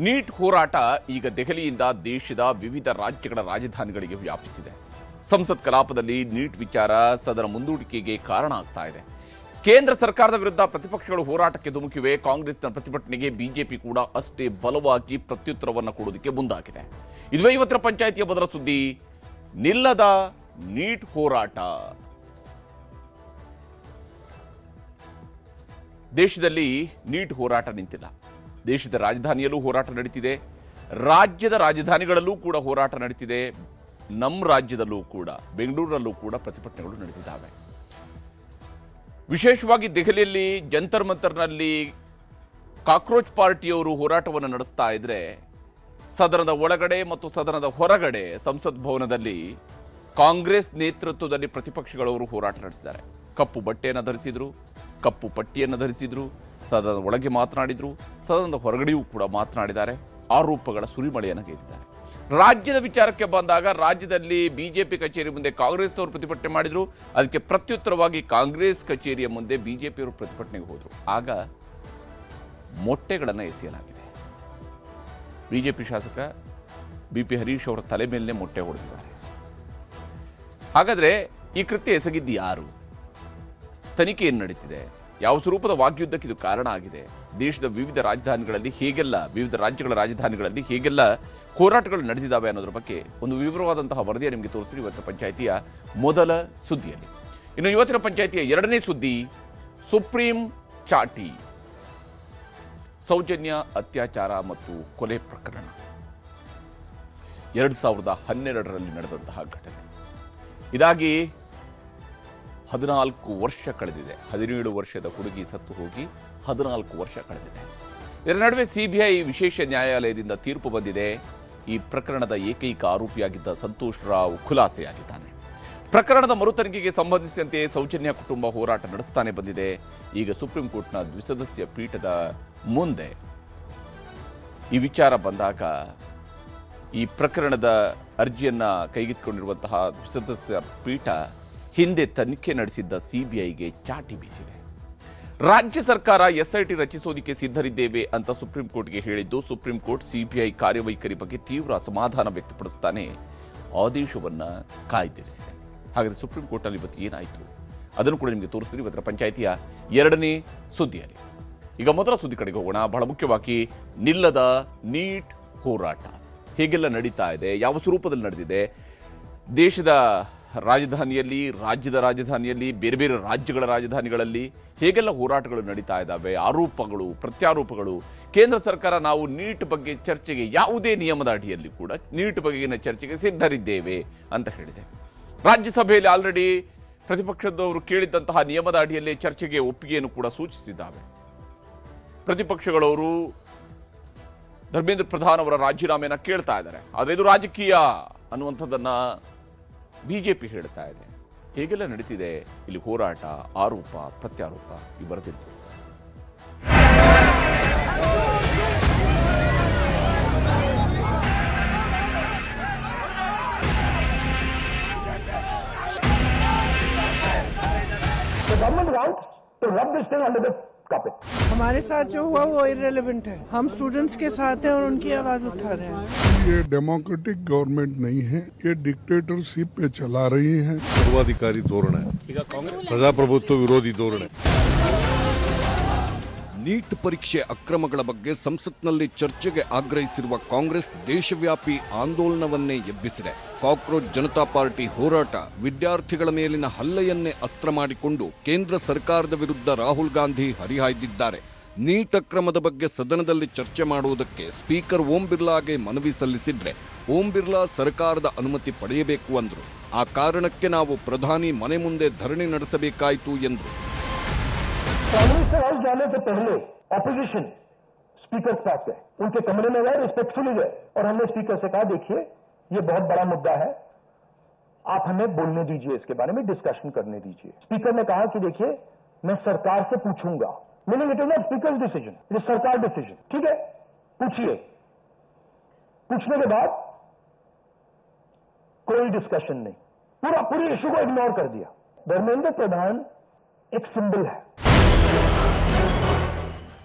Neat ಹೋರಾಟ ಈಗ ದೆಹಲಿಯಿಂದ ದೇಶದ ವಿವಿಧ ರಾಜ್ಯಗಳ ರಾಜಧಾನಿಗಳಿಗೆ ವ್ಯಾಪಿಸಿದೆ. ಸಂಸತ್ ಕಲಾಪದಲ್ಲಿ ನೀಟ್ ವಿಚಾರ ಸದನ ಮುಂದೂಡಿಕೆಗೆ ಕಾರಣ ಆಗ್ತಾ ಇದೆ. ಕೇಂದ್ರ ಸರ್ಕಾರದ ವಿರುದ್ಧ ಪ್ರತಿಪಕ್ಷಗಳು ಹೋರಾಟಕ್ಕೆ ಧುಮುಕಿವೆ. ಕಾಂಗ್ರೆಸ್ನ ಪ್ರತಿಭಟನೆಗೆ ಬಿಜೆಪಿ ಕೂಡ ಅಷ್ಟೇ ಬಲವಾಗಿ ಪ್ರತ್ಯುತ್ತರವನ್ನು ಕೊಡುವುದಕ್ಕೆ ಮುಂದಾಗಿದೆ. ಇದುವೇ ಇವತ್ತಿನ ಪಂಚಾಯಿತಿಯ ಮೊದಲ ಸುದ್ದಿ, ನಿಲ್ಲದ ನೀಟ್ ಹೋರಾಟ. ದೇಶದಲ್ಲಿ ನೀಟ್ ಹೋರಾಟ ನಿಂತಿಲ್ಲ. ದೇಶದ ರಾಜಧಾನಿಯಲ್ಲೂ ಹೋರಾಟ ನಡೀತಿದೆ, ರಾಜ್ಯದ ರಾಜಧಾನಿಗಳಲ್ಲೂ ಕೂಡ ಹೋರಾಟ ನಡೀತಿದೆ. ನಮ್ಮ ರಾಜ್ಯದಲ್ಲೂ ಕೂಡ, ಬೆಂಗಳೂರಲ್ಲೂ ಕೂಡ ಪ್ರತಿಭಟನೆಗಳು ನಡೆದಿದ್ದಾವೆ. ವಿಶೇಷವಾಗಿ ದೆಹಲಿಯಲ್ಲಿ ಜಂತರ್ ಮಂತರ್ನಲ್ಲಿ ಕಾಕ್ರೋಚ್ ಪಾರ್ಟಿಯವರು ಹೋರಾಟವನ್ನು ನಡೆಸ್ತಾ ಇದ್ರೆ, ಸದನದ ಒಳಗಡೆ ಮತ್ತು ಸದನದ ಹೊರಗಡೆ ಸಂಸತ್ ಭವನದಲ್ಲಿ ಕಾಂಗ್ರೆಸ್ ನೇತೃತ್ವದಲ್ಲಿ ಪ್ರತಿಪಕ್ಷಗಳವರು ಹೋರಾಟ ನಡೆಸಿದ್ದಾರೆ. ಕಪ್ಪು ಬಟ್ಟೆಯನ್ನು ಧರಿಸಿದ್ರು, ಕಪ್ಪು ಪಟ್ಟಿಯನ್ನು ಧರಿಸಿದ್ರು, ಸದನದ ಒಳಗೆ ಮಾತನಾಡಿದ್ರು, ಸದನದ ಹೊರಗಡೆಯೂ ಕೂಡ ಮಾತನಾಡಿದ್ದಾರೆ. ಆರೋಪಗಳ ಸುರಿಮಳೆಯನ್ನು ಗೆದ್ದಿದ್ದಾರೆ. ರಾಜ್ಯದ ವಿಚಾರಕ್ಕೆ ಬಂದಾಗ ರಾಜ್ಯದಲ್ಲಿ ಬಿಜೆಪಿ ಕಚೇರಿ ಮುಂದೆ ಕಾಂಗ್ರೆಸ್ನವರು ಪ್ರತಿಭಟನೆ ಮಾಡಿದ್ರು. ಅದಕ್ಕೆ ಪ್ರತ್ಯುತ್ತರವಾಗಿ ಕಾಂಗ್ರೆಸ್ ಕಚೇರಿಯ ಮುಂದೆ ಬಿಜೆಪಿಯವರು ಪ್ರತಿಭಟನೆಗೆ ಹೋದರು. ಆಗ ಮೊಟ್ಟೆಗಳನ್ನು ಎಸೆಯಲಾಗಿದೆ. ಬಿಜೆಪಿ ಶಾಸಕ ಬಿಪಿ ಹರೀಶ್ ಅವರ ತಲೆ ಮೇಲೆ ಮೊಟ್ಟೆ ಹೊಡೆದಿದ್ದಾರೆ. ಹಾಗಾದ್ರೆ ಈ ಕೃತ್ಯ ಎಸಗಿದ್ದು ಯಾರು? ತನಿಖೆ ಏನು ನಡೀತಿದೆ? ಯಾವ ಸ್ವರೂಪದ ವಾಗ್ಯುದ್ಧಕ್ಕೆ ಇದು ಕಾರಣ ಆಗಿದೆ? ದೇಶದ ವಿವಿಧ ರಾಜಧಾನಿಗಳಲ್ಲಿ ಹೇಗೆಲ್ಲ, ವಿವಿಧ ರಾಜ್ಯಗಳ ರಾಜಧಾನಿಗಳಲ್ಲಿ ಹೇಗೆಲ್ಲ ಹೋರಾಟಗಳು ನಡೆದಿದ್ದಾವೆ ಅನ್ನೋದ್ರ ಬಗ್ಗೆ ಒಂದು ವಿವರವಾದಂತಹ ವರದಿಯನ್ನು ನಿಮಗೆ ತೋರಿಸ್ತೀನಿ ಇವತ್ತಿನ ಪಂಚಾಯಿತಿಯ ಮೊದಲ ಸುದ್ದಿಯಲ್ಲಿ. ಇನ್ನು ಇವತ್ತಿನ ಪಂಚಾಯಿತಿಯ ಎರಡನೇ ಸುದ್ದಿ, ಸುಪ್ರೀಂ ಚಾಟಿ, ಸೌಜನ್ಯ ಅತ್ಯಾಚಾರ ಮತ್ತು ಕೊಲೆ ಪ್ರಕರಣ. 2012ರಲ್ಲಿ ನಡೆದಂತಹ ಘಟನೆ. ಇದಾಗಿ 14 ವರ್ಷ ಕಳೆದಿದೆ. 17 ವರ್ಷದ ಹುಡುಗಿ ಸತ್ತು ಹೋಗಿ 14 ವರ್ಷ ಕಳೆದಿದೆ. ಇದರ ನಡುವೆ ಸಿಬಿಐ ವಿಶೇಷ ನ್ಯಾಯಾಲಯದಿಂದ ತೀರ್ಪು ಬಂದಿದೆ. ಈ ಪ್ರಕರಣದ ಏಕೈಕ ಆರೋಪಿಯಾಗಿದ್ದ ಸಂತೋಷ್ ರಾವ್ ಖುಲಾಸೆಯಾಗಿದ್ದಾನೆ. ಪ್ರಕರಣದ ಮರುತನಿಖೆಗೆ ಸಂಬಂಧಿಸಿದಂತೆ ಸೌಜನ್ಯ ಕುಟುಂಬ ಹೋರಾಟ ನಡೆಸ್ತಾನೆ ಬಂದಿದೆ. ಈಗ ಸುಪ್ರೀಂ ಕೋರ್ಟ್ನ ದ್ವಿಸದಸ್ಯ ಪೀಠದ ಮುಂದೆ ಈ ವಿಚಾರ ಬಂದಾಗ ಈ ಪ್ರಕರಣದ ಅರ್ಜಿಯನ್ನ ಕೈಗೆತ್ತಿಕೊಂಡಿರುವಂತಹ ದ್ವಿಸದಸ್ಯ ಪೀಠ ಹಿಂದೆ ತನಿಖೆ ನಡೆಸಿದ್ದ ಸಿಬಿಐಗೆ ಚಾಟಿ ಬೀಸಿದೆ. ರಾಜ್ಯ ಸರ್ಕಾರ ಎಸ್ಐಟಿ ರಚಿಸೋದಕ್ಕೆ ಸಿದ್ಧರಿದ್ದೇವೆ ಅಂತ ಸುಪ್ರೀಂ ಕೋರ್ಟ್ಗೆ ಹೇಳಿದ್ದು, ಸುಪ್ರೀಂ ಕೋರ್ಟ್ ಸಿಬಿಐ ಕಾರ್ಯವೈಖರಿ ಬಗ್ಗೆ ತೀವ್ರ ಅಸಮಾಧಾನ ವ್ಯಕ್ತಪಡಿಸುತ್ತಾನೆ ಆದೇಶವನ್ನ ಕಾಯ್ದಿರಿಸಿದೆ. ಹಾಗಾದ್ರೆ ಸುಪ್ರೀಂ ಕೋರ್ಟ್ನಲ್ಲಿ ಇವತ್ತು ಏನಾಯಿತು ಅದನ್ನು ಕೂಡ ನಿಮಗೆ ತೋರಿಸ್ತೀನಿ ಇವತ್ತಿನ ಪಂಚಾಯಿತಿಯ ಎರಡನೇ ಸುದ್ದಿಯಲ್ಲಿ. ಈಗ ಮೊದಲ ಸುದ್ದಿ ಕಡೆಗೆ ಹೋಗೋಣ. ಬಹಳ ಮುಖ್ಯವಾಗಿ ನಿಲ್ಲದ ನೀಟ್ ಹೋರಾಟ ಹೇಗೆಲ್ಲ ನಡೀತಾ ಇದೆ, ಯಾವ ಸ್ವರೂಪದಲ್ಲಿ ನಡೆದಿದೆ, ದೇಶದ ರಾಜಧಾನಿಯಲ್ಲಿ, ರಾಜ್ಯದ ರಾಜಧಾನಿಯಲ್ಲಿ, ಬೇರೆ ಬೇರೆ ರಾಜ್ಯಗಳ ರಾಜಧಾನಿಗಳಲ್ಲಿ ಹೇಗೆಲ್ಲ ಹೋರಾಟಗಳು ನಡೀತಾ ಇದ್ದಾವೆ, ಆರೋಪಗಳು, ಪ್ರತ್ಯಾರೋಪಗಳು. ಕೇಂದ್ರ ಸರ್ಕಾರ ನಾವು ನೀಟ್ ಬಗ್ಗೆ ಚರ್ಚೆಗೆ ಯಾವುದೇ ನಿಯಮದ ಅಡಿಯಲ್ಲಿ ಕೂಡ ನೀಟ್ ಬಗೆಗಿನ ಚರ್ಚೆಗೆ ಸಿದ್ಧರಿದ್ದೇವೆ ಅಂತ ಹೇಳಿದೆ. ರಾಜ್ಯಸಭೆಯಲ್ಲಿ ಆಲ್ರೆಡಿ ಪ್ರತಿಪಕ್ಷದವರು ಕೇಳಿದ್ದಂತಹ ನಿಯಮದ ಅಡಿಯಲ್ಲೇ ಚರ್ಚೆಗೆ ಒಪ್ಪಿಗೆಯನ್ನು ಕೂಡ ಸೂಚಿಸಿದ್ದಾವೆ. ಪ್ರತಿಪಕ್ಷಗಳವರು ಧರ್ಮೇಂದ್ರ ಪ್ರಧಾನ್ ಅವರ ರಾಜೀನಾಮೆಯನ್ನು ಕೇಳ್ತಾ ಇದ್ದಾರೆ. ಆದರೆ ಇದು ರಾಜಕೀಯ ಅನ್ನುವಂಥದ್ದನ್ನ ಬಿಜೆಪಿ ಹೇಳ್ತಾ ಇದೆ. ಹೇಗೆಲ್ಲ ನಡೀತಿದೆ ಇಲ್ಲಿ ಹೋರಾಟ, ಆರೋಪ, ಪ್ರತ್ಯಾರೋಪ ಈ ಬರೆದಿತ್ತು. हमारे साथ जो हुआ वो इररिलेवेंट है. हम स्टूडेंट्स के साथ हैं और उनकी आवाज उठा रहे हैं. ये डेमोक्रेटिक गवर्नमेंट नहीं है, ये डिक्टेटरशिप पे चला रही है. ಸರ್ವಾಧಿಕಾರಿ ಧೋರಣೆ, ಪ್ರಜಾಪ್ರಭುತ್ವ ವಿರೋಧಿ ಧೋರಣೆ. ನೀಟ್ ಪರೀಕ್ಷೆ ಅಕ್ರಮಗಳ ಬಗ್ಗೆ ಸಂಸತ್ನಲ್ಲಿ ಚರ್ಚೆಗೆ ಆಗ್ರಹಿಸಿರುವ ಕಾಂಗ್ರೆಸ್ ದೇಶವ್ಯಾಪಿ ಆಂದೋಲನವನ್ನೇ ಎಬ್ಬಿಸಿದೆ. ಕಾಕ್ರೋಚ್ ಜನತಾ ಪಾರ್ಟಿ ಹೋರಾಟ ವಿದ್ಯಾರ್ಥಿಗಳ ಮೇಲಿನ ಹಲ್ಲೆಯನ್ನೇ ಅಸ್ತ್ರ ಮಾಡಿಕೊಂಡು ಕೇಂದ್ರ ಸರ್ಕಾರದ ವಿರುದ್ಧ ರಾಹುಲ್ ಗಾಂಧಿ ಹರಿಹಾಯ್ದಿದ್ದಾರೆ. ನೀಟ್ ಅಕ್ರಮದ ಬಗ್ಗೆ ಸದನದಲ್ಲಿ ಚರ್ಚೆ ಮಾಡುವುದಕ್ಕೆ ಸ್ಪೀಕರ್ ಓಂ ಬಿರ್ಲಾಗೆ ಮನವಿ ಸಲ್ಲಿಸಿದ್ರೆ ಓಂ ಬಿರ್ಲಾ ಸರ್ಕಾರದ ಅನುಮತಿ ಪಡೆಯಬೇಕು ಅಂದ್ರು. ಆ ಕಾರಣಕ್ಕೆ ನಾವು ಪ್ರಧಾನಿ ಮನೆ ಮುಂದೆ ಧರಣಿ ನಡೆಸಬೇಕಾಯಿತು ಎಂದರು. कांग्रेस के हाउस जाने से पहले ऑपोजिशन स्पीकर के पास गए, उनके कमरे में गए, रिस्पेक्टफुली गए और हमने स्पीकर से कहा देखिए ये बहुत बड़ा मुद्दा है, आप हमें बोलने दीजिए, इसके बारे में डिस्कशन करने दीजिए. स्पीकर ने कहा कि देखिए मैं सरकार से पूछूंगा, meaning it is not speaker decision, it is सरकार डिसीजन. ठीक है, पूछिए. पूछने के बाद कोई डिस्कशन नहीं, पूरी इशू को इग्नोर कर दिया. धर्मेंद्र प्रधान एक सिंबल है.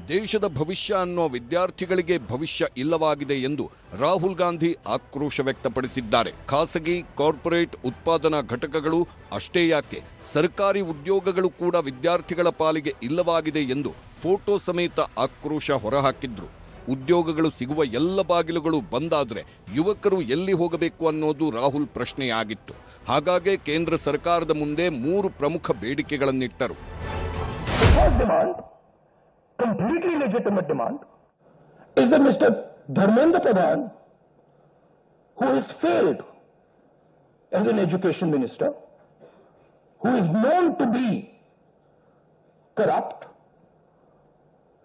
ದೇಶದ ಭವಿಷ್ಯ ಅನ್ನೋ ವಿದ್ಯಾರ್ಥಿಗಳಿಗೆ ಭವಿಷ್ಯ ಇಲ್ಲವಾಗಿದೆ ಎಂದು ರಾಹುಲ್ ಗಾಂಧಿ ಆಕ್ರೋಶ ವ್ಯಕ್ತಪಡಿಸಿದ್ದಾರೆ. ಖಾಸಗಿ ಕಾರ್ಪೊರೇಟ್ ಉತ್ಪಾದನಾ ಘಟಕಗಳು ಅಷ್ಟೇ ಯಾಕೆ, ಸರ್ಕಾರಿ ಉದ್ಯೋಗಗಳು ಕೂಡ ವಿದ್ಯಾರ್ಥಿಗಳ ಪಾಲಿಗೆ ಇಲ್ಲವಾಗಿದೆ ಎಂದು ಫೋಟೋ ಸಮೇತ ಆಕ್ರೋಶ ಹೊರಹಾಕಿದ್ರು. ಉದ್ಯೋಗಗಳು ಸಿಗುವ ಎಲ್ಲ ಬಾಗಿಲುಗಳು ಬಂದಾದರೆ ಯುವಕರು ಎಲ್ಲಿ ಹೋಗಬೇಕು ಅನ್ನೋದು ರಾಹುಲ್ ಪ್ರಶ್ನೆಯಾಗಿತ್ತು. ಹಾಗಾಗಿ ಕೇಂದ್ರ ಸರ್ಕಾರದ ಮುಂದೆ 3 ಪ್ರಮುಖ ಬೇಡಿಕೆಗಳನ್ನಿಟ್ಟರು. Completely legitimate demand is that Mr. Dharmendra Pradhan, who has failed as an education minister, who is known to be corrupt,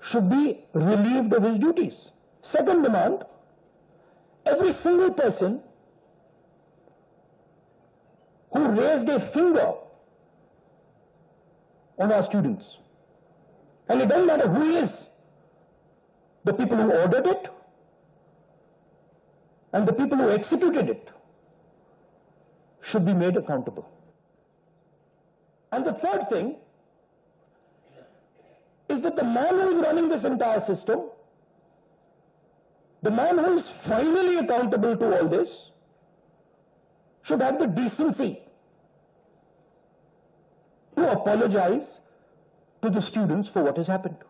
should be relieved of his duties. Second demand, every single person who raised a finger on our students, and it doesn't matter who he is, the people who ordered it and the people who executed it should be made accountable. And the third thing is that the man who is running this entire system, the man who is finally accountable to all this, should have the decency to apologize to the students for what has happened.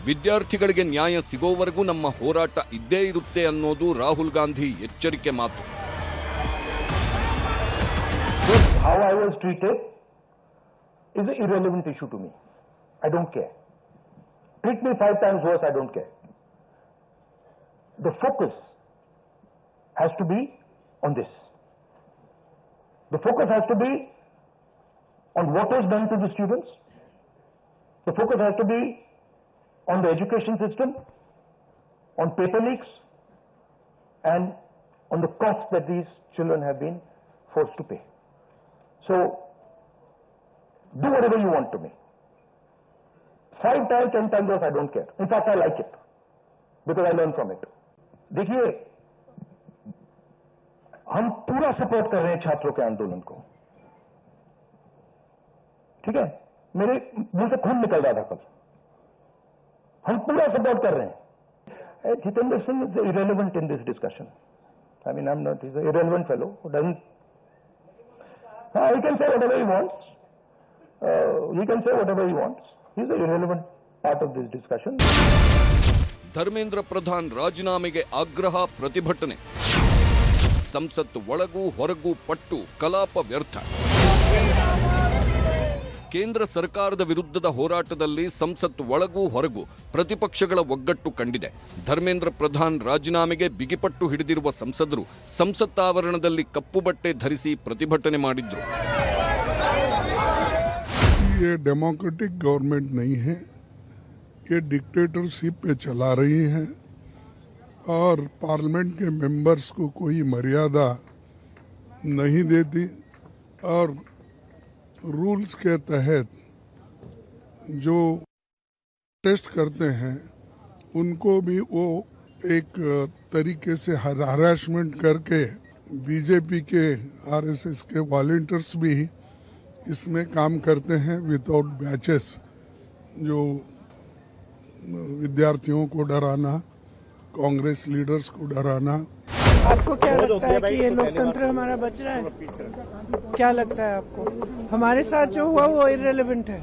ವಿದ್ಯಾರ್ಥಿಗಳಿಗೆ ನ್ಯಾಯ ಸಿಗೋವರೆಗೂ ನಮ್ಮ ಹೋರಾಟ ಇದ್ದೇ ಇರುತ್ತೆ ಅನ್ನೋದು ರಾಹುಲ್ ಗಾಂಧಿ ಎಚ್ಚರಿಕೆ ಮಾತು. How I was treated is an irrelevant issue to me. I don't care. Treat me 5 times worse, I don't care. The focus has to be on this. The focus has to be on what was done to the students. The focus has to be on the education system, on paper leaks, and on the cost that these children have been forced to pay. So, do whatever you want to me. 5 times, 10 times worse, I don't care. In fact, I like it, because I learn from it. देखिए, हम पूरा support कर रहे हैं छात्रों के आंदोलन को, ठीक है? मेरे मुंह से खून निकल रहा था कल. हम पूरा सपोर्ट कर रहे हैं. Jitendra Singh is irrelevant in this discussion. I mean, I'm not. He's an irrelevant fellow who doesn't. He can say whatever he wants. He can say whatever he wants. He's an irrelevant part of this discussion. Dharmendra Pradhan ರಾಜೀನಾಮೆಗೆ ಆಗ್ರಹ, ಪ್ರತಿಭಟನೆ. ಸಂಸತ್ ಒಳಗೂ ಹೊರಗೂ ಪಟ್ಟು ಕಲಾಪ ವ್ಯರ್ಥ. ಕೇಂದ್ರ ಸರ್ಕಾರದ ವಿರುದ್ಧದ ಹೋರಾಟದಲ್ಲಿ ಸಂಸತ್ ಒಳಗೂ ಹೊರಗೂ ಪ್ರತಿಪಕ್ಷಗಳ ಒಗ್ಗಟ್ಟು ಕಂಡಿದೆ. ಧರ್ಮೇಂದ್ರ ಪ್ರಧಾನ್ ರಾಜೀನಾಮೆಗೆ ಬಿಗಿಪಟ್ಟು ಹಿಡಿದಿರುವ ಸಂಸದರು ಸಂಸತ್ ಆವರಣದಲ್ಲಿ ಕಪ್ಪು ಬಟ್ಟೆ ಧರಿಸಿ ಪ್ರತಿಭಟನೆ ಮಾಡಿದ್ರು. ये डेमोक्रेटिक गवर्नमेंट नहीं है, ये डिक्टेटरशिप पे चला रही है और पार्लियामेंट के मेंबर्स को कोई मर्यादा नहीं देती और रूल्स के तहत जो टेस्ट करते हैं उनको भी वो एक तरीके से हरासमेंट करके बीजेपी के आरएसएस के वॉलंटियर्स भी इसमें काम करते हैं विदाउट बैचेस, जो विद्यार्थियों को डराना, कांग्रेस लीडर्स को डराना. आपको क्या लगता है कि ये लोकतंत्र हमारा बच रहा है? क्या लगता है आपको? हमारे साथ जो हुआ वो इररिलेवेंट है.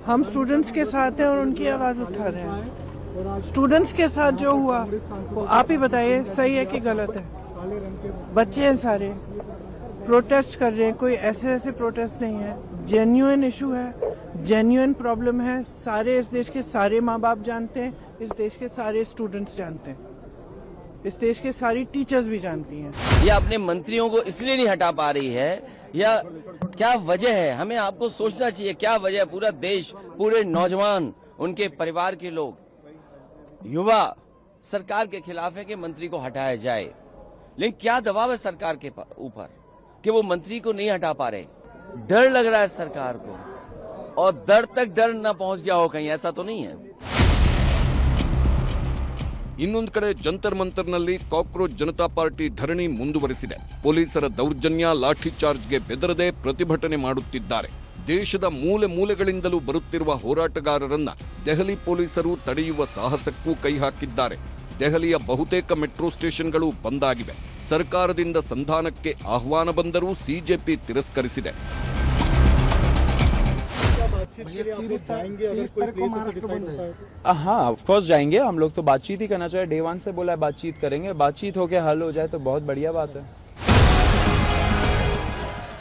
हम स्टूडेंट्स के साथ हैं और उनकी आवाज उठा रहे हैं. स्टूडेंट्स के साथ जो हुआ वो आप ही बताइए, सही है कि गलत है? बच्चे हैं सारे, प्रोटेस्ट कर रहे हैं. कोई ऐसे प्रोटेस्ट नहीं है. जेन्युइन इशू है, जेन्युइन प्रॉब्लम है. सारे इस देश के सारे माँ बाप जानते हैं, इस देश के सारे स्टूडेंट्स जानते हैं, इस देश के सारी टीचर्स भी जानती हैं. ये अपने मंत्रियों को इसलिए नहीं हटा पा रही है, या क्या वजह है? हमें आपको सोचना चाहिए क्या वजह है. पूरा देश, पूरे नौजवान, उनके परिवार के लोग, युवा सरकार के खिलाफ है कि मंत्री को हटाया जाए. लेकिन क्या दबाव है सरकार के ऊपर कि वो मंत्री को नहीं हटा पा रहे? डर लग रहा है सरकार को, और डर तक डर न पहुंच गया हो कहीं, ऐसा तो नहीं है. ಇನ್ನೊಂದು ಕಡೆ ಜಂತರ್ ಮಂತರ್ನಲ್ಲಿ ಕಾಕ್ರೋಚ್ ಜನತಾ ಪಾರ್ಟಿ ಧರಣಿ ಮುಂದುವರೆಸಿದೆ. ಪೊಲೀಸರ ದೌರ್ಜನ್ಯ, ಲಾಠಿ ಚಾರ್ಜ್ಗೆ ಬೆದರದೆ ಪ್ರತಿಭಟನೆ ಮಾಡುತ್ತಿದ್ದಾರೆ. ದೇಶದ ಮೂಲೆ ಮೂಲೆಗಳಿಂದಲೂ ಬರುತ್ತಿರುವ ಹೋರಾಟಗಾರರನ್ನ ದೆಹಲಿ ಪೊಲೀಸರು ತಡೆಯುವ ಸಾಹಸಕ್ಕೂ ಕೈ ಹಾಕಿದ್ದಾರೆ. ದೆಹಲಿಯ ಬಹುತೇಕ ಮೆಟ್ರೋ ಸ್ಟೇಷನ್ಗಳು ಬಂದ್ ಆಗಿವೆ. ಸರ್ಕಾರದಿಂದ ಸಂಧಾನಕ್ಕೆ ಆಹ್ವಾನ ಬಂದರೂ ಸಿಜೆಪಿ ತಿರಸ್ಕರಿಸಿದೆ. हाँ ऑफ कोर्स जाएंगे. हम लोग तो बातचीत ही करना चाहिए. डे 1 से बोला है बातचीत करेंगे. बातचीत होके हल हो जाए तो बहुत बढ़िया बात है.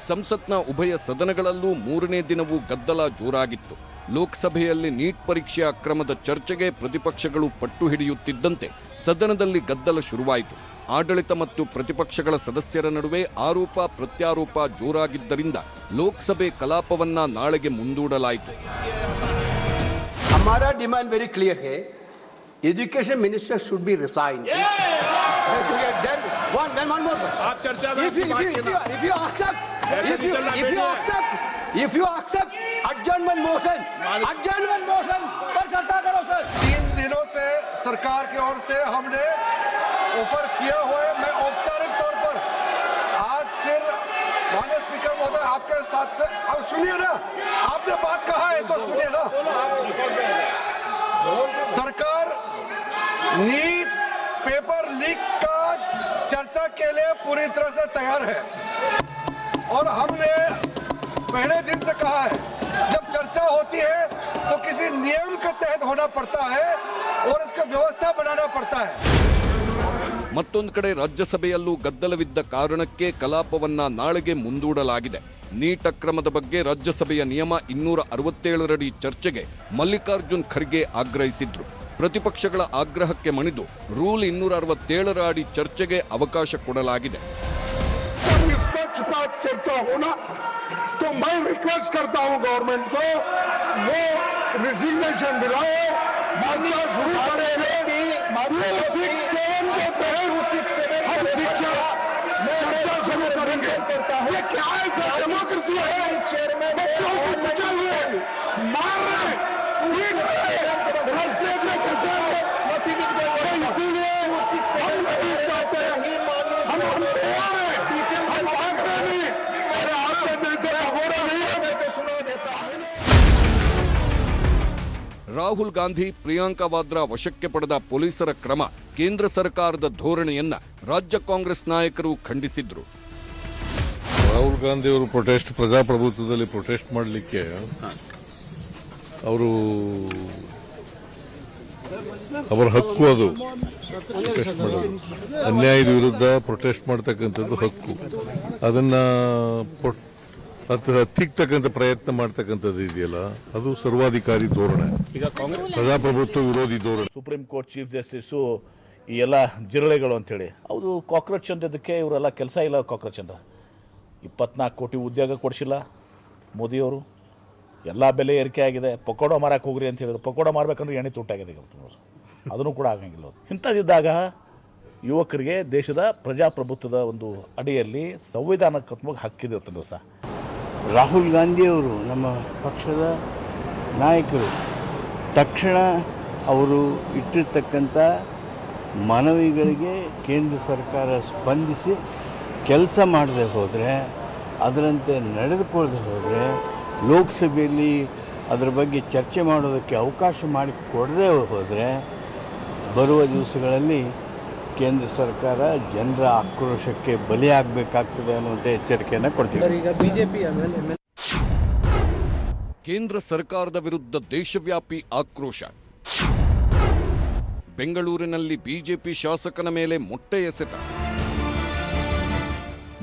ಸಂಸತ್ನ ಉಭಯ ಸದನಗಳಲ್ಲೂ ಮೂರನೇ ದಿನವೂ ಗದ್ದಲ ಜೋರಾಗಿತ್ತು. ಲೋಕಸಭೆಯಲ್ಲಿ ನೀಟ್ ಪರೀಕ್ಷೆ ಅಕ್ರಮದ ಚರ್ಚೆಗೆ ಪ್ರತಿಪಕ್ಷಗಳು ಪಟ್ಟು ಹಿಡಿಯುತ್ತಿದ್ದಂತೆ ಸದನದಲ್ಲಿ ಗದ್ದಲ ಶುರುವಾಯಿತು. ಆಡಳಿತ ಮತ್ತು ಪ್ರತಿಪಕ್ಷಗಳ ಸದಸ್ಯರ ನಡುವೆ ಆರೋಪ ಪ್ರತ್ಯಾರೋಪ ಜೋರಾಗಿದ್ದರಿಂದ ಲೋಕಸಭೆ ಕಲಾಪವನ್ನ ನಾಳೆಗೆ ಮುಂದೂಡಲಾಯಿತು. हमारा डिमांड वेरी क्लियर है. Education minister should be resign. If you accept adjournment motion पर चर्चा करो सर. 3 दिनों से सरकार की ओर से हमने ऑफर किया हुआ है. मैं औपचारिक तौर पर आज फिर माननीय स्पीकर महोदय आपके साथ से अब सुनिए ना, आपने बात कहा है तो सुनिए ना. सरकार नीट पेपर लीक का चर्चा के लिए पूरी तरह से तैयार है और हमने पहले दिन से कहा है जब चर्चा होती है तो किसी नियम के तहत होना पड़ता है और इसका व्यवस्था बनाना पड़ता है. ಮತ್ತೊಂದು ಕಡೆ ರಾಜ್ಯಸಭೆಯಲ್ಲೂ ಗದ್ದಲವಿದ್ದ ಕಾರಣಕ್ಕೆ ಕಲಾಪವನ್ನ ನಾಳೆಗೆ ಮುಂದೂಡಲಾಗಿದೆ. ನೀಟ್ ಅಕ್ರಮದ ಬಗ್ಗೆ ರಾಜ್ಯಸಭೆಯ ನಿಯಮ 267ರಡಿ ಚರ್ಚೆಗೆ ಮಲ್ಲಿಕಾರ್ಜುನ್ ಖರ್ಗೆ ಆಗ್ರಹಿಸಿದ್ರು. ಪ್ರತಿಪಕ್ಷಗಳ ಆಗ್ರಹಕ್ಕೆ ಮಣಿದು ರೂಲ್ 267ರ ಅಡಿ ಚರ್ಚೆಗೆ ಅವಕಾಶ ಕೊಡಲಾಗಿದೆ. चर्चा होना तो मैं रिक्वेस्ट करता हूं गवर्नमेंट को वो रिजिग्नेशन दिलाए, बातचीत शुरू करेंगे. चर्चा शुरू करेंगे. ये क्या है सर? डेमोक्रेसी है. बच्चों को बचे हुए मार रहे रास्ते में फंसे हुए. इसीलिए हम नहीं चाहते. हम तैयार हैं. हम भागते नहीं. अरे आपके जैसे खबरों नहीं हमें तो सुना देता है. ರಾಹುಲ್ ಗಾಂಧಿ, ಪ್ರಿಯಾಂಕಾ ವಾದ್ರಾ ವಶಕ್ಕೆ ಪಡೆದ ಪೊಲೀಸರ ಕ್ರಮ ಕೇಂದ್ರ ಸರ್ಕಾರದ ಧೋರಣೆಯನ್ನ ರಾಜ್ಯ ಕಾಂಗ್ರೆಸ್ ನಾಯಕರು ಖಂಡಿಸಿದ್ರು. ರಾಹುಲ್ ಗಾಂಧಿ ಅವರು ಪ್ರಜಾಪ್ರಭುತ್ವದಲ್ಲಿ ಪ್ರೊಟೆಸ್ಟ್ ಮಾಡಲಿಕ್ಕೆ ಅವರ ಹಕ್ಕು. ಅದು ಪ್ರೊಟೆಸ್ಟ್ ಮಾಡೋದು ಅನ್ಯಾಯದ ವಿರುದ್ಧ ಪ್ರೊಟೆಸ್ಟ್ ಮಾಡ್ತಕ್ಕಂಥದ್ದು ಹಕ್ಕು. ಅದನ್ನ ಹತ್ತಿಕ್ಕತಕ್ಕಂಥ ಪ್ರಯತ್ನ ಮಾಡ್ತಕ್ಕಂಥದ್ದು ಇದೆಯಲ್ಲ, ಅದು ಸರ್ವಾಧಿಕಾರಿ ಧೋರಣೆ, ಪ್ರಜಾಪ್ರಭುತ್ವ ವಿರೋಧಿ ಧೋರಣೆ. ಸುಪ್ರೀಂ ಕೋರ್ಟ್ ಚೀಫ್ ಜಸ್ಟಿಸು ಈ ಎಲ್ಲ ಜಿರಳೆಗಳು ಅಂತೇಳಿ ಹೌದು. ಕಾಕ್ರೋಚ್ ಅಂತಿದ್ದಕ್ಕೆ ಇವರೆಲ್ಲ ಕೆಲಸ ಇಲ್ಲ. ಕಾಕ್ರೋಚ್ ಅಂತ 24 ಕೋಟಿ ಉದ್ಯೋಗ ಕೊಡಿಸಿಲ್ಲ ಮೋದಿಯವರು. ಎಲ್ಲ ಬೆಲೆ ಏರಿಕೆ ಆಗಿದೆ. ಪಕೋಡ ಮಾರಕ್ಕೆ ಹೋಗ್ರಿ ಅಂತ ಹೇಳಿದ್ರು. ಪಕೋಡ ಮಾರಬೇಕಂದ್ರೆ ಎಣ್ಣೆ ತುಟ್ಟಾಗಿದೆ ಅದನ್ನು ಕೂಡ ಆಗಂಗಿಲ್ಲ. ಇಂಥದ್ದಿದ್ದಾಗ ಯುವಕರಿಗೆ ದೇಶದ ಪ್ರಜಾಪ್ರಭುತ್ವದ ಒಂದು ಅಡಿಯಲ್ಲಿ ಸಂವಿಧಾನಾತ್ಮಕ ಹಕ್ಕಿದೆ ಅಂತಂದು ಸಹ ರಾಹುಲ್ ಗಾಂಧಿಯವರು ನಮ್ಮ ಪಕ್ಷದ ನಾಯಕರು ತಕ್ಷಣ ಅವರು ಇಟ್ಟಿರ್ತಕ್ಕಂಥ ಮನವಿಗಳಿಗೆ ಕೇಂದ್ರ ಸರ್ಕಾರ ಸ್ಪಂದಿಸಿ ಕೆಲಸ ಮಾಡದೆ ಹೋದರೆ, ಅದರಂತೆ ನಡೆದುಕೊಳ್ಳದೆ ಹೋದರೆ, ಲೋಕಸಭೆಯಲ್ಲಿ ಅದರ ಬಗ್ಗೆ ಚರ್ಚೆ ಮಾಡೋದಕ್ಕೆ ಅವಕಾಶ ಮಾಡಿಕೊಡದೆ ಹೋದರೆ ಬರುವ ದಿವಸಗಳಲ್ಲಿ ಕೇಂದ್ರ ಸರ್ಕಾರ ಜನರ ಆಕ್ರೋಶಕ್ಕೆ ಬಲಿಯಾಗಬೇಕಾಗ್ತದೆ ಅನ್ನುವಂಥ ಎಚ್ಚರಿಕೆಯನ್ನು ಕೊಡ್ತಿದ್ದಾರೆ. ಕೇಂದ್ರ ಸರ್ಕಾರದ ವಿರುದ್ಧ ದೇಶವ್ಯಾಪಿ ಆಕ್ರೋಶ. ಬೆಂಗಳೂರಿನಲ್ಲಿ ಬಿಜೆಪಿ ಶಾಸಕನ ಮೇಲೆ ಮೊಟ್ಟೆ ಎಸೆತ.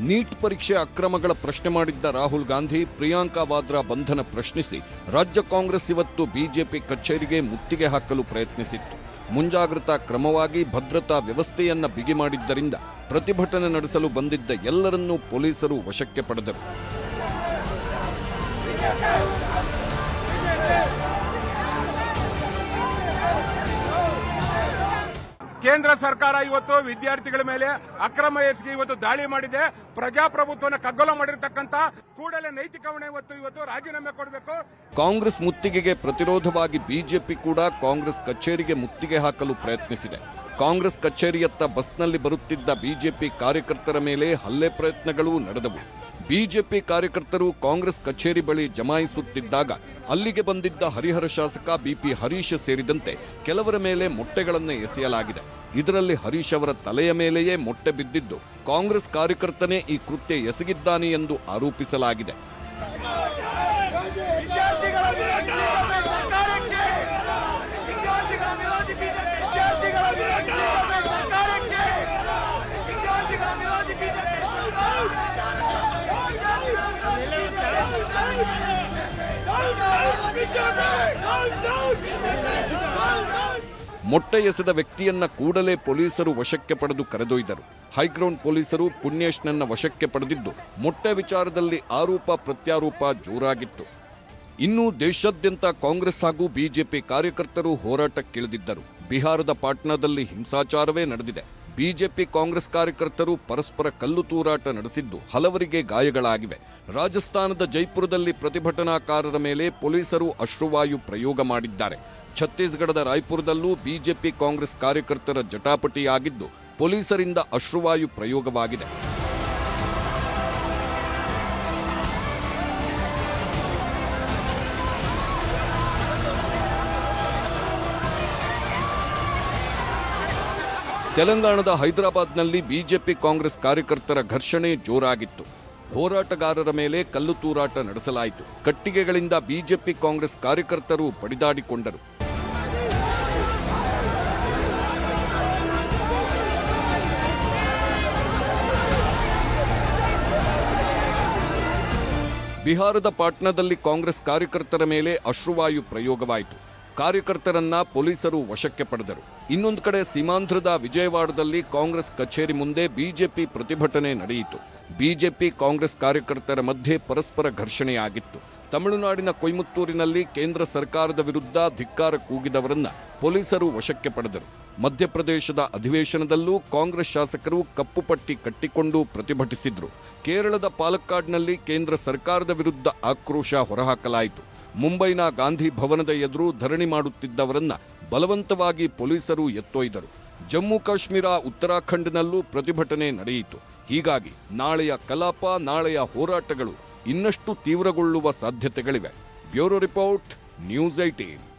ನೀಟ್ ಪರೀಕ್ಷೆ ಅಕ್ರಮಗಳ ಪ್ರಶ್ನೆ ಮಾಡಿದ್ದ ರಾಹುಲ್ ಗಾಂಧಿ, ಪ್ರಿಯಾಂಕಾ ವಾದ್ರಾ ಬಂಧನ ಪ್ರಶ್ನಿಸಿ ರಾಜ್ಯ ಕಾಂಗ್ರೆಸ್ ಇವತ್ತು ಬಿಜೆಪಿ ಕಚೇರಿಗೆ ಮುತ್ತಿಗೆ ಹಾಕಲು ಪ್ರಯತ್ನಿಸಿತ್ತು. ಮುಂಜಾಗ್ರತಾ ಕ್ರಮವಾಗಿ ಭದ್ರತಾ ವ್ಯವಸ್ಥೆಯನ್ನ ಬಿಗಿ ಮಾಡಿದ್ದರಿಂದ ಪ್ರತಿಭಟನೆ ನಡೆಸಲು ಬಂದಿದ್ದ ಎಲ್ಲರನ್ನೂ ಪೊಲೀಸರು ವಶಕ್ಕೆ ಪಡೆದರು. ಕೇಂದ್ರ ಸರ್ಕಾರ ಇವತ್ತು ವಿದ್ಯಾರ್ಥಿಗಳ ಮೇಲೆ ಅಕ್ರಮ ಎಸಗಿ ಇವತ್ತು ದಾಳಿ ಮಾಡಿದೆ. ಪ್ರಜಾಪ್ರಭುತ್ವವನ್ನು ಕಗ್ಗೊಲ ಮಾಡಿರತಕ್ಕಂತ ಕೂಡಲೇ ನೈತಿಕ ಹೊಣೆ ಇವತ್ತು ರಾಜೀನಾಮೆ ಕೊಡಬೇಕು. ಕಾಂಗ್ರೆಸ್ ಮುತ್ತಿಗೆಗೆ ಪ್ರತಿರೋಧವಾಗಿ ಬಿಜೆಪಿ ಕೂಡ ಕಾಂಗ್ರೆಸ್ ಕಚೇರಿಗೆ ಮುತ್ತಿಗೆ ಹಾಕಲು ಪ್ರಯತ್ನಿಸಿದೆ. ಕಾಂಗ್ರೆಸ್ ಕಚೇರಿಯತ್ತ ಬಸ್ನಲ್ಲಿ ಬರುತ್ತಿದ್ದ ಬಿಜೆಪಿ ಕಾರ್ಯಕರ್ತರ ಮೇಲೆ ಹಲ್ಲೆ ಪ್ರಯತ್ನಗಳೂ ನಡೆದವು. ಬಿಜೆಪಿ ಕಾರ್ಯಕರ್ತರು ಕಾಂಗ್ರೆಸ್ ಕಚೇರಿ ಬಳಿ ಜಮಾಯಿಸುತ್ತಿದ್ದಾಗ ಅಲ್ಲಿಗೆ ಬಂದಿದ್ದ ಹರಿಹರ ಶಾಸಕ ಬಿಪಿ ಹರೀಶ್ ಸೇರಿದಂತೆ ಕೆಲವರ ಮೇಲೆ ಮೊಟ್ಟೆಗಳನ್ನು ಎಸೆಯಲಾಗಿದೆ. ಇದರಲ್ಲಿ ಹರೀಶ್ ಅವರ ತಲೆಯ ಮೇಲೆಯೇ ಮೊಟ್ಟೆ ಬಿದ್ದಿದ್ದು ಕಾಂಗ್ರೆಸ್ ಕಾರ್ಯಕರ್ತನೇ ಈ ಕೃತ್ಯ ಎಸಗಿದ್ದಾನೆ ಎಂದು ಆರೋಪಿಸಲಾಗಿದೆ. ಮೊಟ್ಟೆ ಎಸೆದ ವ್ಯಕ್ತಿಯನ್ನ ಕೂಡಲೇ ಪೊಲೀಸರು ವಶಕ್ಕೆ ಪಡೆದು ಕರೆದೊಯ್ದರು. ಹೈಗ್ರೌಂಡ್ ಪೊಲೀಸರು ಪುಣ್ಯೇಶ್ನನ್ನ ವಶಕ್ಕೆ ಪಡೆದಿದ್ದು ಮೊಟ್ಟೆ ವಿಚಾರದಲ್ಲಿ ಆರೋಪ ಪ್ರತ್ಯಾರೋಪ ಜೋರಾಗಿತ್ತು. ಇನ್ನು ದೇಶಾದ್ಯಂತ ಕಾಂಗ್ರೆಸ್ ಹಾಗೂ ಬಿಜೆಪಿ ಕಾರ್ಯಕರ್ತರು ಹೋರಾಟಕ್ಕಿಳಿದಿದ್ದರು. ಬಿಹಾರದ ಪಾಟ್ನಾದಲ್ಲಿ ಹಿಂಸಾಚಾರವೇ ನಡೆದಿದೆ. ಬಿಜೆಪಿ ಕಾಂಗ್ರೆಸ್ ಕಾರ್ಯಕರ್ತರು ಪರಸ್ಪರ ಕಲ್ಲು ತೂರಾಟ ನಡೆಸಿದ್ದು ಹಲವರಿಗೆ ಗಾಯಗಳಾಗಿವೆ. ರಾಜಸ್ಥಾನದ ಜೈಪುರದಲ್ಲಿ ಪ್ರತಿಭಟನಾಕಾರರ ಮೇಲೆ ಪೊಲೀಸರು ಅಶ್ರುವಾಯು ಪ್ರಯೋಗ ಮಾಡಿದ್ದಾರೆ. ಛತ್ತೀಸ್ಗಢದ ರಾಯ್ಪುರದಲ್ಲೂ ಬಿಜೆಪಿ ಕಾಂಗ್ರೆಸ್ ಕಾರ್ಯಕರ್ತರ ಜಟಾಪಟಿಯಾಗಿದ್ದು ಪೊಲೀಸರಿಂದ ಅಶ್ರುವಾಯು ಪ್ರಯೋಗವಾಗಿದೆ. ತೆಲಂಗಾಣದ ಹೈದರಾಬಾದ್ನಲ್ಲಿ ಬಿಜೆಪಿ ಕಾಂಗ್ರೆಸ್ ಕಾರ್ಯಕರ್ತರ ಘರ್ಷಣೆ ಜೋರಾಗಿತ್ತು. ಹೋರಾಟಗಾರರ ಮೇಲೆ ಕಲ್ಲು ತೂರಾಟ ನಡೆಸಲಾಯಿತು. ಕಟ್ಟಿಗೆಗಳಿಂದ ಬಿಜೆಪಿ ಕಾಂಗ್ರೆಸ್ ಕಾರ್ಯಕರ್ತರು ಬಡಿದಾಡಿಕೊಂಡರು. ಬಿಹಾರದ ಪಾಟ್ನಾದಲ್ಲಿ ಕಾಂಗ್ರೆಸ್ ಕಾರ್ಯಕರ್ತರ ಮೇಲೆ ಅಶ್ರುವಾಯು ಪ್ರಯೋಗವಾಯಿತು. ಕಾರ್ಯಕರ್ತರನ್ನ ಪೊಲೀಸರು ವಶಕ್ಕೆ ಪಡೆದರು. ಇನ್ನೊಂದು ಕಡೆ ಸೀಮಾಂಧ್ರದ ವಿಜಯವಾಡದಲ್ಲಿ ಕಾಂಗ್ರೆಸ್ ಕಚೇರಿ ಮುಂದೆ ಬಿಜೆಪಿ ಪ್ರತಿಭಟನೆ ನಡೆಯಿತು. ಬಿಜೆಪಿ ಕಾಂಗ್ರೆಸ್ ಕಾರ್ಯಕರ್ತರ ಮಧ್ಯೆ ಪರಸ್ಪರ ಘರ್ಷಣೆಯಾಗಿತ್ತು. ತಮಿಳುನಾಡಿನ ಕೊಯಮತ್ತೂರಿನಲ್ಲಿ ಕೇಂದ್ರ ಸರ್ಕಾರದ ವಿರುದ್ಧ ಧಿಕ್ಕಾರ ಕೂಗಿದವರನ್ನ ಪೊಲೀಸರು ವಶಕ್ಕೆ ಪಡೆದರು. ಮಧ್ಯಪ್ರದೇಶದ ಅಧಿವೇಶನದಲ್ಲೂ ಕಾಂಗ್ರೆಸ್ ಶಾಸಕರು ಕಪ್ಪು ಪಟ್ಟಿ ಕಟ್ಟಿಕೊಂಡು ಪ್ರತಿಭಟಿಸಿದ್ರು. ಕೇರಳದ ಪಾಲಕ್ಕಾಡ್ನಲ್ಲಿ ಕೇಂದ್ರ ಸರ್ಕಾರದ ವಿರುದ್ಧ ಆಕ್ರೋಶ ಹೊರಹಾಕಲಾಯಿತು. ಮುಂಬೈನ ಗಾಂಧಿ ಭವನದ ಎದುರು ಧರಣಿ ಮಾಡುತ್ತಿದ್ದವರನ್ನ ಬಲವಂತವಾಗಿ ಪೊಲೀಸರು ಎತ್ತೊಯ್ದರು. ಜಮ್ಮು ಕಾಶ್ಮೀರ, ಉತ್ತರಾಖಂಡ್ನಲ್ಲೂ ಪ್ರತಿಭಟನೆ ನಡೆಯಿತು. ಹೀಗಾಗಿ ನಾಳೆಯ ಕಲಾಪ, ನಾಳೆಯ ಹೋರಾಟಗಳು ಇನ್ನಷ್ಟು ತೀವ್ರಗೊಳ್ಳುವ ಸಾಧ್ಯತೆಗಳಿವೆ. Bureau report, news 18.